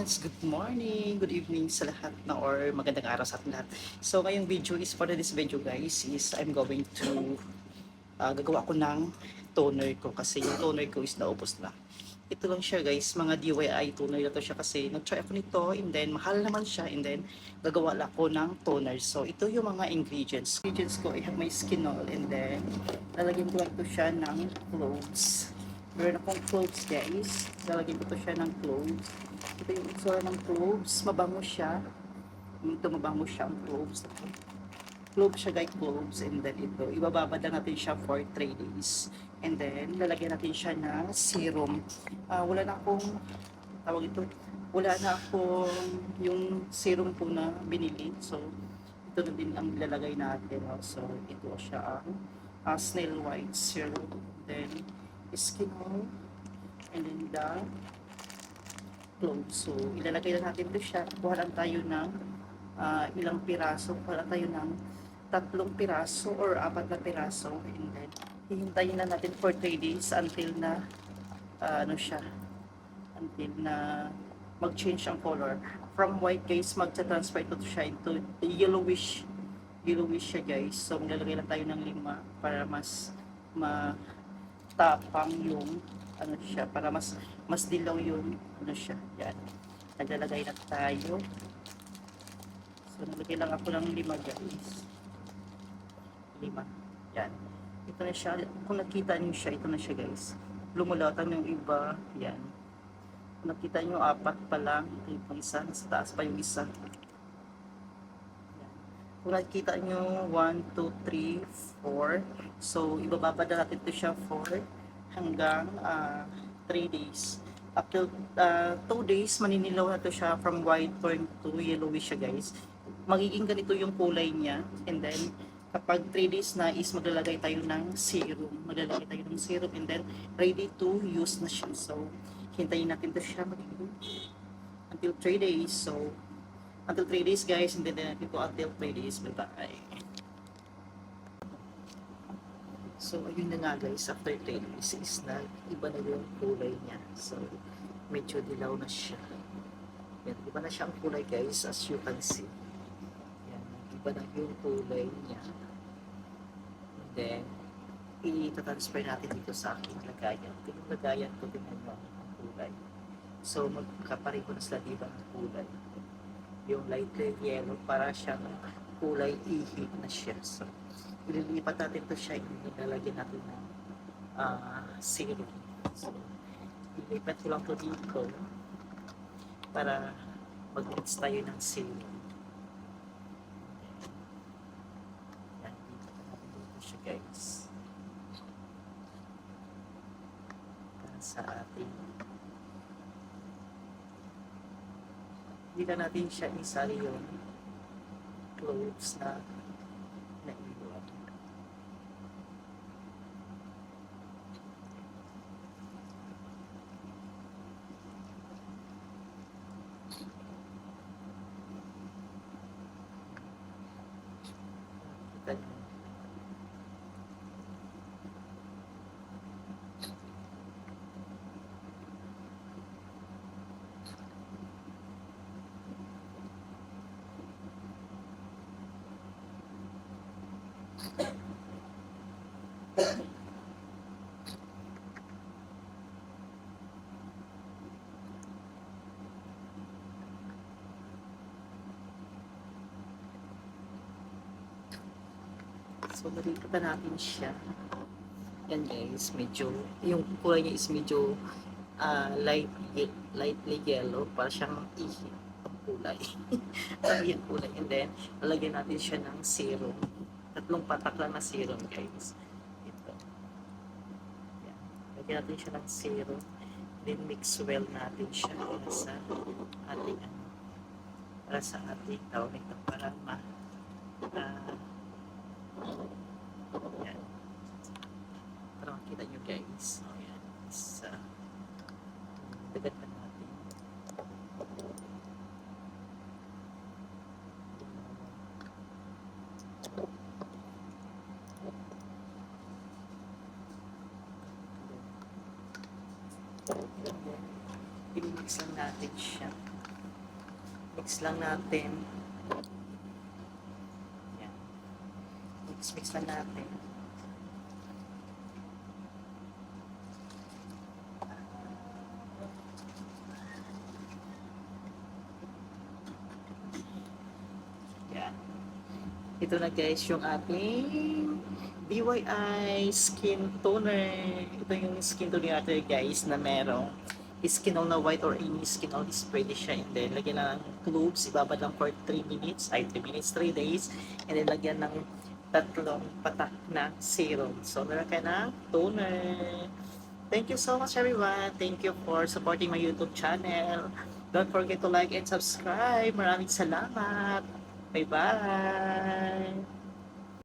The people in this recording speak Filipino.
friends! Good morning, good evening sa lahat na or magandang araw sa ating lahat. So ngayong video is for this video guys is I'm going to gagawa ko ng toner ko kasi yung toner ko is naubos na. Ito lang siya guys, mga DIY toner na to siya kasi nag-try ako nito and then mahal naman siya and then gagawa lang ako ng toner. So ito yung mga ingredients. Ingredients ko, I have my skin oil and then lalagyan ko lang ito siya ng cloves. Meron akong cloves guys, lalagyan ko to siya ng cloves. Ito yung itsura ng cloves, mabango siya. Ito mabango siya ang cloves. Cloves siya guys, cloves. And then ito, ibababad lang natin siya for 3 days. And then, lalagyan natin siya ng serum. Wala na akong, tawag ito, wala na akong yung serum po na binili. So, ito na din ang ilalagay natin. So, ito siya ang snail white serum. Then, skin oil. And then the cloves. So, ilalagay lang natin ito siya. Kuha lang tayo ng ilang piraso. Kuha lang tayo ng 3 piraso or 4 na piraso. And then, hihintayin na natin for 3 days until na ano siya, until na mag-change ang color. From white guys, magta-transfer ito siya into yellowish siya guys. So, maglalagay lang tayo ng 5 para mas matapang yung ano siya, para mas dilaw yung ano siya. Yan. Naglalagay na tayo. So, naglagay lang ako ng 5 guys. 5. Yan. Ito na siya. Kung nakita niyo siya, ito na siya guys. Lumulatan yung iba. Yan. Kung nakita niyo, 4 pa lang. Ito yung isa. Sa taas pa yung isa. Yan. Kung nakita niyo, 1, 2, 3, 4. So, ibababa na natin ito siya for hanggang 3 days. Up till 2 days, maninilaw na ito siya from white turn to yellowish siya guys. Magiging ganito yung kulay niya. And then, kapag 3 days na is maglalagay tayo ng serum. Maglalagay tayo ng serum and then ready to use na siya. So, hintayin natin ito siya magiging until 3 days. So, until 3 days guys, hindi din natin ito until 3 days. Bye-bye. So, ayun na nga guys, after 3 days is na iba na yung kulay niya. So, medyo dilaw na siya. Yan, iba na siya ang kulay guys, as you can see. Yan, iba na yung kulay niya. And then, i-transfer natin dito sa aking lagayan. Ito yung lagayan ko, tingnan mo ang kulay. So, magkapareho na sila diba ang kulay. Yung light yellow, para siyang kulay ihi na siya. So, ililipat natin ito siya, ilalagyan natin ng serum. So, ilipat ko lang ito dito para mag-mix tayo ng serum. Yan, dito natin dito siya guys. Para sa ating hindi na natin siya isali yung cloves na naiwan. Kita nyo. So, nalipat na natin siya. Yan guys, medyo, yung kulay niya is medyo lightly yellow, para siyang ihi ang kulay. Ang yung kulay. And then, lalagyan natin siya ng serum. 3 patak lang na serum guys. Ito. Yan. Lagyan natin siya ng serum. Then, mix well natin siya para sa ating tawag nito, para yan. Para makita nyo guys. So, yan. Dagat na natin. I-mix lang natin siya. Mix lang natin. Yan. Mix lang natin. Yan. Ito na guys yung ating DIY skin toner. Ito yung skin toner natin guys na merong skin all na white or any skin all is pwede siya. And then lagyan na ng cloves, ibabad lang for 3 minutes, 3 minutes, 3 days. And then lagyan ng tatlong patak na serum. So meron ka na toner. Thank you so much everyone. Thank you for supporting my YouTube channel. Don't forget to like and subscribe. Maraming salamat. Bye-bye.